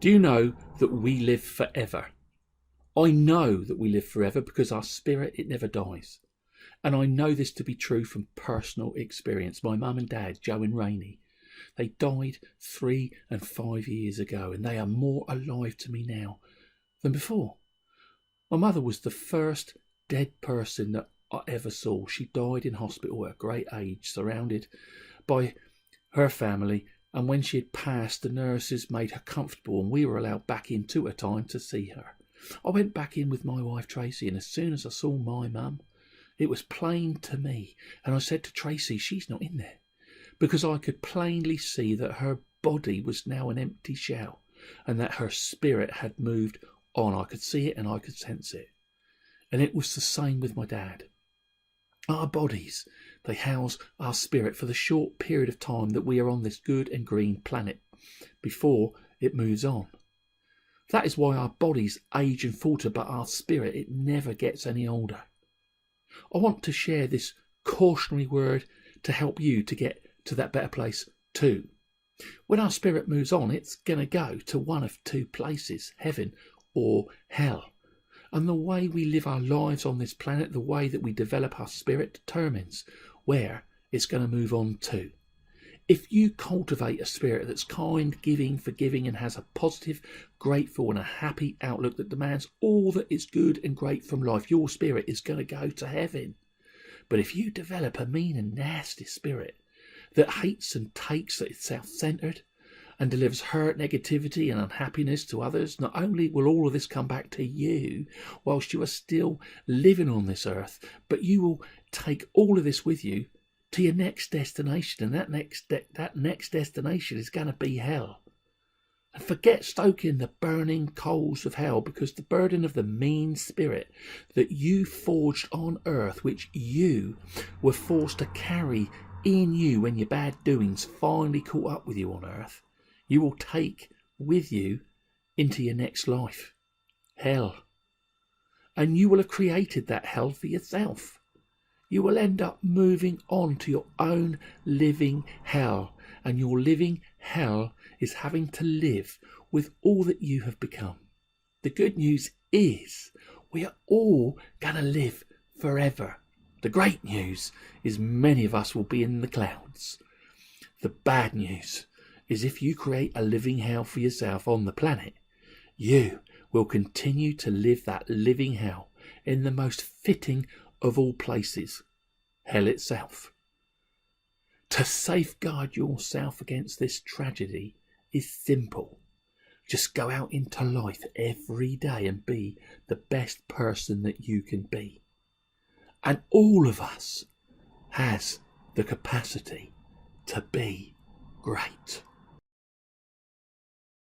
Do you know that we live forever? I know that we live forever because our spirit, it never dies. And I know this to be true from personal experience. My mum and dad, Joe and Rainey, they died 3 and 5 years ago, and they are more alive to me now than before. My mother was the first dead person that I ever saw. She died in hospital at a great age, surrounded by her family, and when she had passed, the nurses made her comfortable and we were allowed back in 2 at a time to see her. I went back in with my wife Tracy, and as soon as I saw my mum, it was plain to me, and I said to Tracy, she's not in there, because I could plainly see that her body was now an empty shell and that her spirit had moved on. I could see it and I could sense it. And it was the same with my dad. Our bodies, they house our spirit for the short period of time that we are on this good and green planet before it moves on. That is why our bodies age and falter, but our spirit, it never gets any older. I want to share this cautionary word to help you to get to that better place too. When our spirit moves on, it's going to go to one of 2 places, heaven or hell. And the way we live our lives on this planet, the way that we develop our spirit, determines where it's going to move on to. If you cultivate a spirit that's kind, giving, forgiving, and has a positive, grateful, and a happy outlook that demands all that is good and great from life, your spirit is going to go to heaven. But if you develop a mean and nasty spirit that hates and takes, that is self-centered, and delivers hurt, negativity and unhappiness to others, not only will all of this come back to you whilst you are still living on this earth, but you will take all of this with you to your next destination, and that next destination is going to be hell. And forget stoking the burning coals of hell, because the burden of the mean spirit that you forged on earth, which you were forced to carry in you when your bad doings finally caught up with you on earth, you will take with you into your next life, hell. And you will have created that hell for yourself. You will end up moving on to your own living hell, and your living hell is having to live with all that you have become. The good news is we are all going to live forever. The great news is many of us will be in the clouds. The bad news is if you create a living hell for yourself on the planet, you will continue to live that living hell in the most fitting of all places, hell itself. To safeguard yourself against this tragedy is simple. Just go out into life every day and be the best person that you can be. And all of us has the capacity to be great.